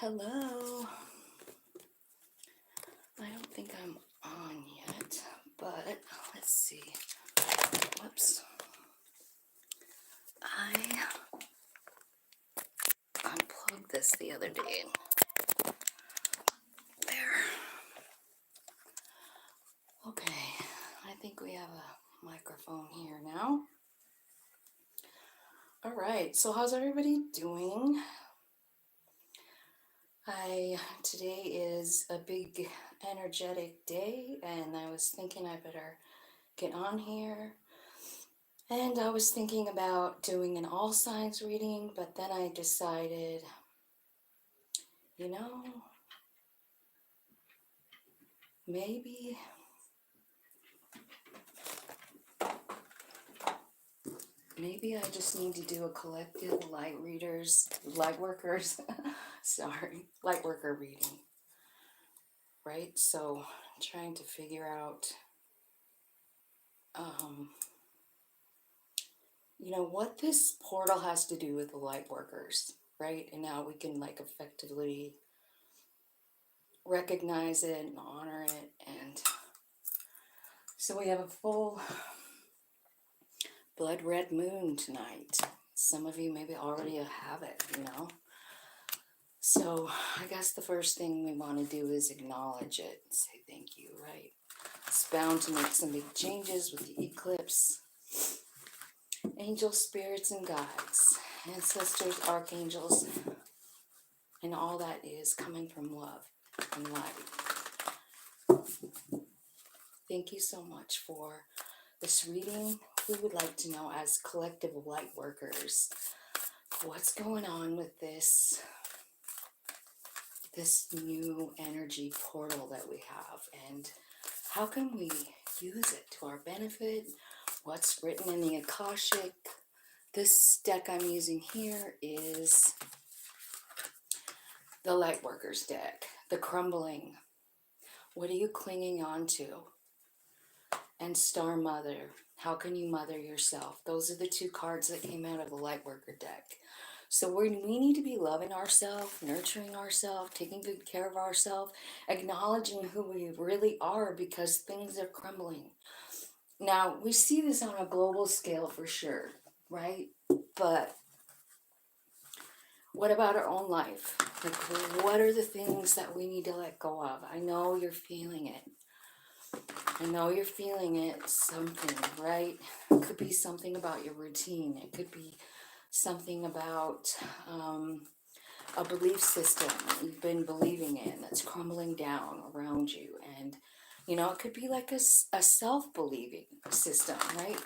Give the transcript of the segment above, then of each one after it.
Hello. I don't think I'm on yet, but let's see. Whoops. I unplugged this the other day. There. Okay, I think we have a microphone here now. All right, so how's everybody doing? Today is a big energetic day, and I was thinking I better get on here. And I was thinking about doing an all signs reading, but then I decided, maybe I just need to do a collective light workers, light worker reading, right? So I'm trying to figure out, what this portal has to do with the light workers, right? And now we can effectively recognize it and honor it. And so we have a full blood red moon tonight. Some of you maybe already have it, So I guess the first thing we want to do is acknowledge it and say thank you, right? It's bound to make some big changes with the eclipse. Angels, spirits, and guides, ancestors, archangels, and all that is coming from love and light. Thank you so much for this reading. We would like to know, as collective light workers, what's going on with this new energy portal that we have, and how can we use it to our benefit? What's written in the Akashic? This deck I'm using here is the Lightworkers deck, the Crumbling. What are you clinging on to? And Star Mother, how can you mother yourself? Those are the two cards that came out of the Lightworker deck. So we need to be loving ourselves, nurturing ourselves, taking good care of ourselves, acknowledging who we really are, because things are crumbling. Now, we see this on a global scale for sure, right? But what about our own life? What are the things that we need to let go of? I know you're feeling it. I know you're feeling it, something, right? It could be something about your routine. It could be something about a belief system that you've been believing in that's crumbling down around you. And, it could be like a self-believing system, right?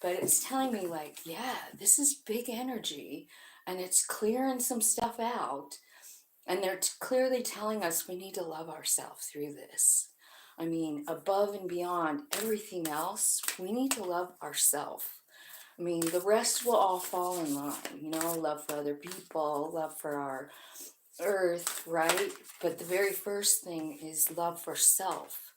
But it's telling me yeah, this is big energy, and it's clearing some stuff out. And they're clearly telling us we need to love ourselves through this. I mean, above and beyond everything else, we need to love ourselves. I mean, the rest will all fall in line, love for other people, love for our earth, right? But the very first thing is love for self.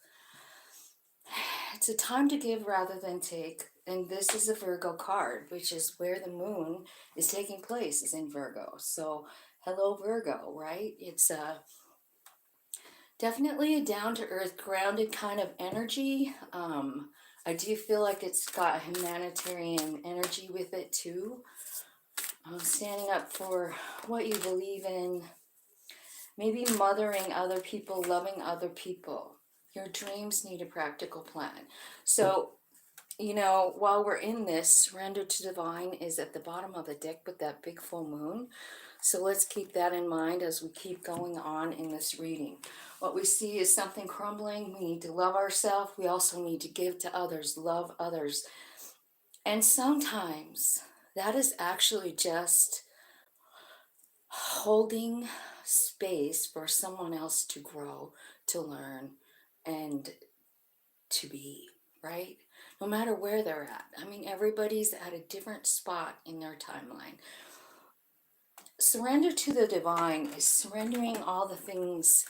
It's a time to give rather than take. And this is a Virgo card, which is where the moon is taking place, is in Virgo. So, hello, Virgo, right? It's definitely a down-to-earth, grounded kind of energy. I do feel like it's got humanitarian energy with it too. Standing up for what you believe in, maybe mothering other people, loving other people. Your dreams need a practical plan. So, while we're in this, Surrender to Divine is at the bottom of the deck with that big full moon. So let's keep that in mind as we keep going on in this reading. What we see is something crumbling. We need to love ourselves. We also need to give to others, love others. And sometimes that is actually just holding space for someone else to grow, to learn, and to be, right? No matter where they're at. I mean, everybody's at a different spot in their timeline. Surrender to the divine is surrendering all the things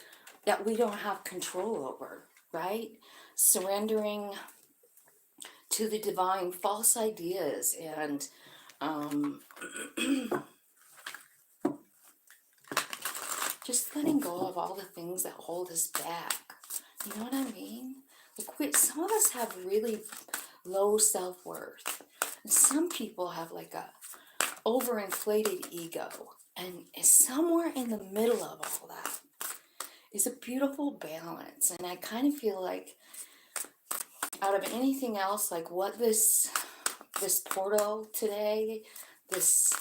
that we don't have control over, right? Surrendering to the divine false ideas and Just letting go of all the things that hold us back. You know what I mean? Like some of us have really low self-worth. And some people have like a overinflated ego. And somewhere in the middle of all that is a beautiful balance. And I kind of feel like out of anything else, like what this portal today, this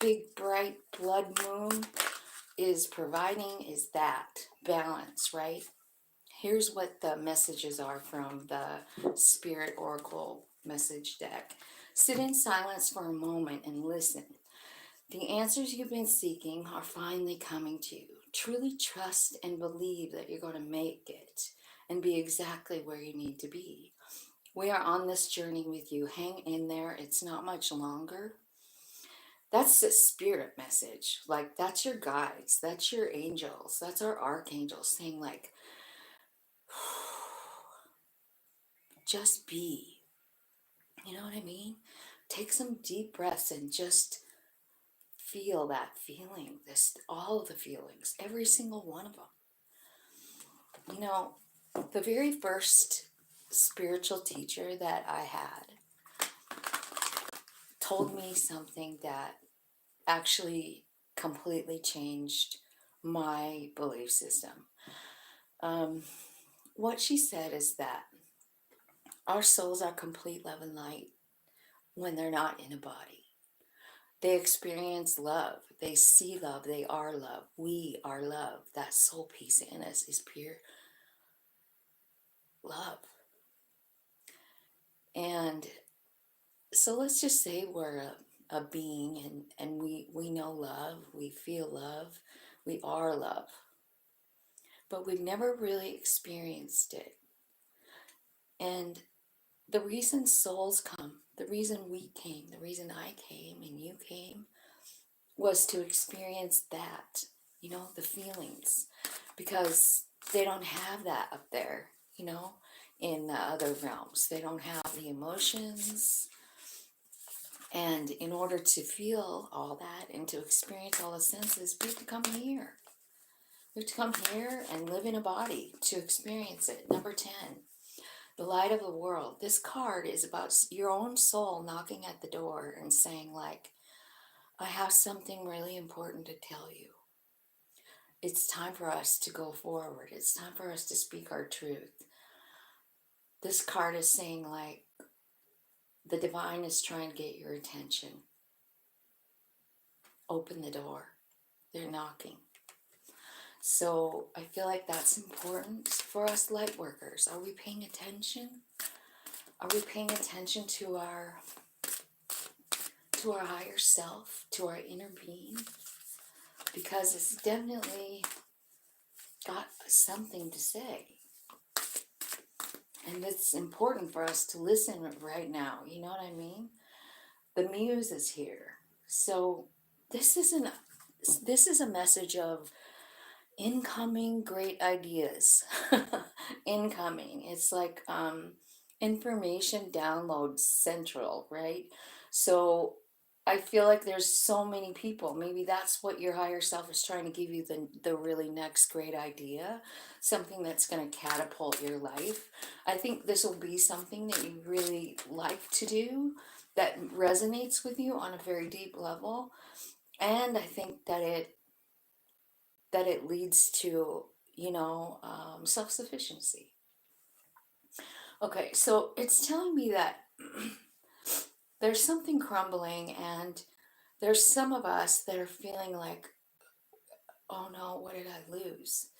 big bright blood moon is providing is that balance, right? Here's what the messages are from the Spirit Oracle message deck. Sit in silence for a moment and listen. The answers you've been seeking are finally coming to you. Truly trust and believe that you're going to make it and be exactly where you need to be. We are on this journey with you. Hang in there. It's not much longer. That's the spirit message. Like, that's your guides. That's your angels. That's our archangels saying, like, just be. You know what I mean? Take some deep breaths and just feel that feeling. All of the feelings, every single one of them. You know, the very first spiritual teacher that I had told me something that actually completely changed my belief system. What she said is that our souls are complete love and light when they're not in a body. They experience love. They see love. They are love. We are love. That soul piece in us is pure love. And so let's just say we're a being and we know love. We feel love. We are love. But we've never really experienced it. And the reason souls come, the reason we came, the reason I came and you came was to experience that, you know, the feelings, because they don't have that up there, you know, in the other realms. They don't have the emotions. And in order to feel all that and to experience all the senses, we have to come here. We have to come here and live in a body to experience it. Number 10. The light of the world. This card is about your own soul knocking at the door and saying, like, I have something really important to tell you. It's time for us to go forward. It's time for us to speak our truth. This card is saying, like, the divine is trying to get your attention. Open the door. They're knocking. So I feel like that's important for us light workers. Are we paying attention? Are we paying attention to our higher self, to our inner being? Because it's definitely got something to say. And it's important for us to listen right now. You know what I mean? The muse is here. So this is a message of incoming great ideas. Incoming. It's like information download central, right? So I feel like there's so many people. Maybe that's what your higher self is trying to give you, the really next great idea, something that's going to catapult your life. I think this will be something that you really like to do, that resonates with you on a very deep level. And I think that it leads to, you know, self-sufficiency. Okay, so it's telling me that there's something crumbling, and there's some of us that are feeling like, oh no, what did I lose?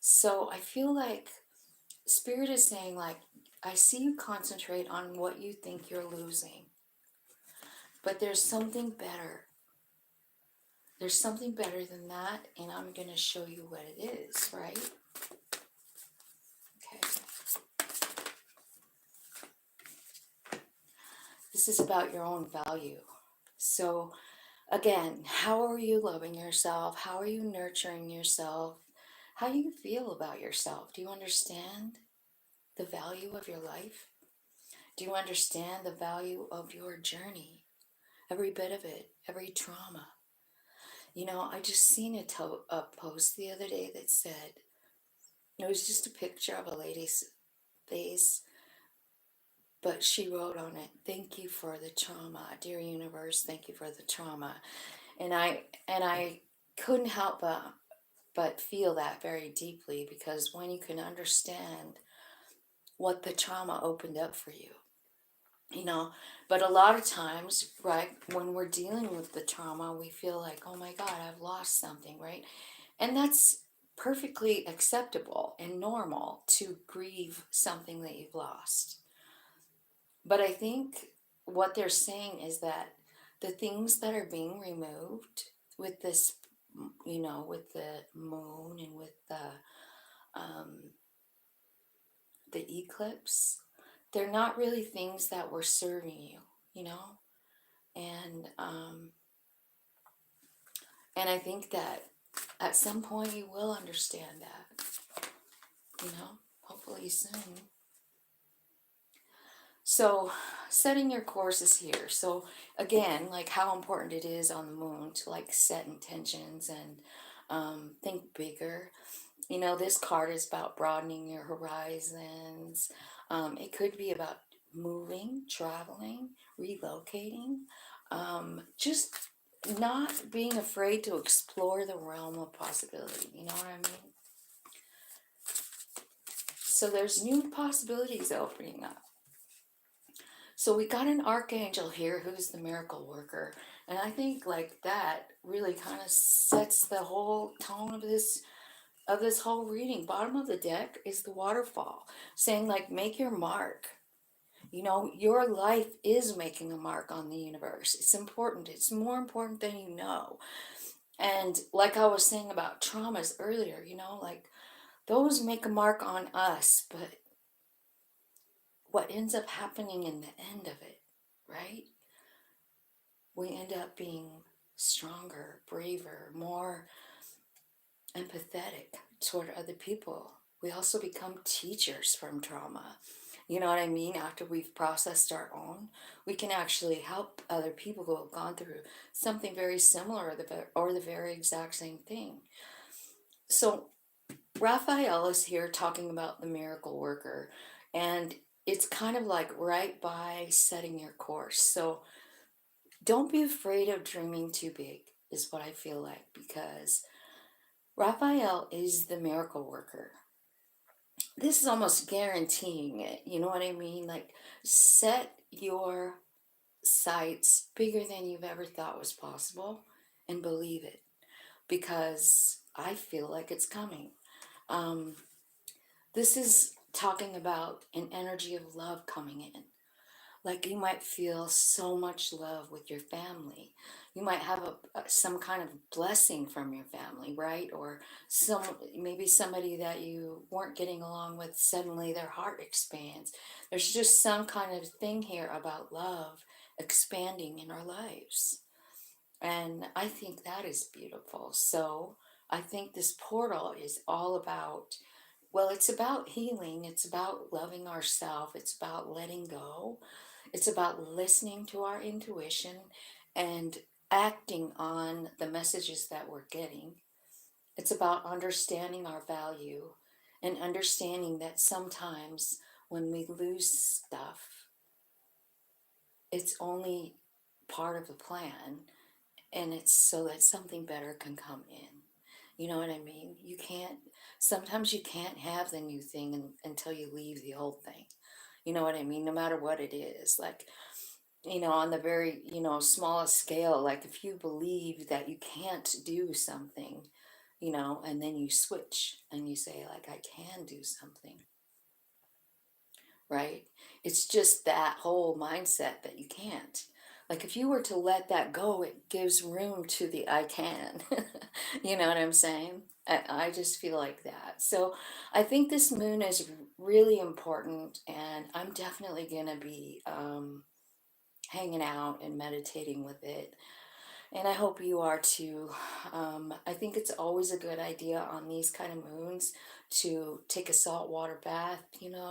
So I feel like Spirit is saying, like, I see you concentrate on what you think you're losing, but there's something better. There's something better than that, and I'm going to show you what it is, right? Okay. This is about your own value. So again, how are you loving yourself? How are you nurturing yourself? How do you feel about yourself? Do you understand the value of your life? Do you understand the value of your journey? Every bit of it, every trauma. You know, I just seen a post the other day that said, it was just a picture of a lady's face, but she wrote on it, "Thank you for the trauma, dear universe, thank you for the trauma." And I couldn't help but feel that very deeply, because when you can understand what the trauma opened up for you, you know. But a lot of times, right, when we're dealing with the trauma, we feel like, oh my God, I've lost something, right? And that's perfectly acceptable and normal to grieve something that you've lost. But I think what they're saying is that the things that are being removed with this, with the moon and with um, the eclipse, they're not really things that were serving you, you know? And and I think that at some point you will understand that, hopefully soon. So, setting your courses here. So, again, like how important it is on the moon to like set intentions and think bigger. You know, this card is about broadening your horizons. It could be about moving, traveling, relocating, just not being afraid to explore the realm of possibility. You know what I mean? So, there's new possibilities opening up. So we got an archangel here who's the miracle worker. And I think like that really kind of sets the whole tone of this whole reading. Bottom of the deck is the waterfall, saying like make your mark. You know, your life is making a mark on the universe. It's important. It's more important than you know. And like I was saying about traumas earlier, like those make a mark on us, but what ends up happening in the end of it, right? We end up being stronger, braver, more empathetic toward other people. We also become teachers from trauma. You know what I mean? After we've processed our own, we can actually help other people who have gone through something very similar or the very exact same thing. So, Raphael is here talking about the miracle worker, and it's kind of like right by setting your course. So, don't be afraid of dreaming too big, is what I feel like, because Raphael is the miracle worker. This is almost guaranteeing it. You know what I mean? Like, set your sights bigger than you've ever thought was possible and believe it, because I feel like it's coming. Um, this is talking about an energy of love coming in. Like you might feel so much love with your family. You might have some kind of blessing from your family, right? Or maybe somebody that you weren't getting along with, suddenly their heart expands. There's just some kind of thing here about love expanding in our lives. And I think that is beautiful. So I think this portal is all about, well, it's about healing. It's about loving ourselves. It's about letting go. It's about listening to our intuition and acting on the messages that we're getting. It's about understanding our value and understanding that sometimes when we lose stuff, it's only part of the plan, and it's so that something better can come in. You know what I mean? Sometimes you can't have the new thing until you leave the old thing. You know what I mean? No matter what it is. Like, on the very, smallest scale, like if you believe that you can't do something, and then you switch and you say, like, I can do something, right? It's just that whole mindset that you can't. Like if you were to let that go, it gives room to the I can. You know what I'm saying? I just feel like that. So I think this moon is really important, and I'm definitely going to be hanging out and meditating with it. And I hope you are too. I think it's always a good idea on these kind of moons to take a salt water bath,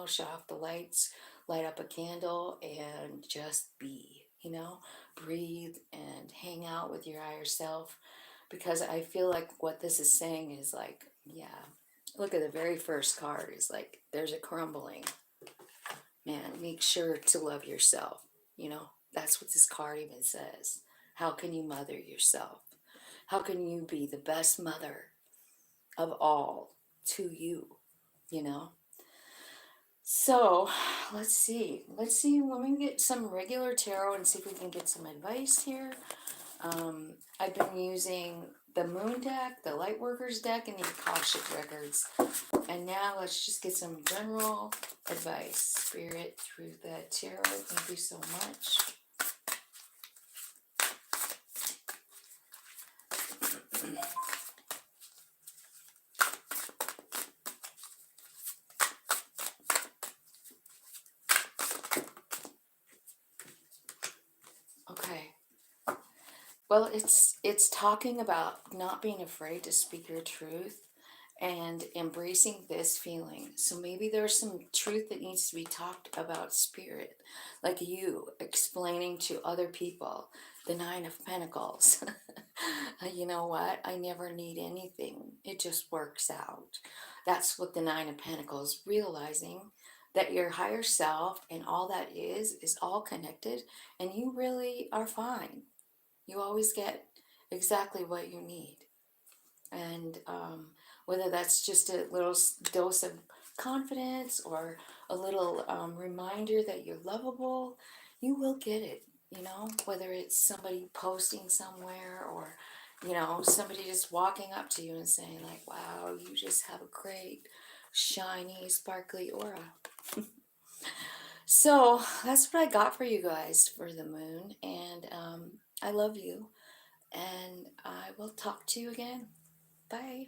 shut off the lights, light up a candle, and just be, breathe and hang out with your higher self. because I feel like what this is saying is like, yeah, look at the very first card is like, there's a crumbling. Man, make sure to love yourself. You know, that's what this card even says. How can you mother yourself? How can you be the best mother of all to you, you know? So let's see. Let's see. Let me get some regular tarot and see if we can get some advice here. I've been using the Moon deck, the Lightworkers deck, and the Akashic Records. And now let's just get some general advice. Spirit through the tarot. Thank you so much. Okay. Well, it's talking about not being afraid to speak your truth and embracing this feeling. So maybe there's some truth that needs to be talked about, spirit, like you explaining to other people the Nine of Pentacles. You know what? I never need anything. It just works out. That's what the Nine of Pentacles, realizing that your higher self and all that is all connected, and you really are fine. You always get exactly what you need. And whether that's just a little dose of confidence or a little reminder that you're lovable, you will get it. You know, whether it's somebody posting somewhere or, you know, somebody just walking up to you and saying, like, wow, you just have a great, shiny, sparkly aura. So that's what I got for you guys for the moon. And I love you. And I will talk to you again. Bye.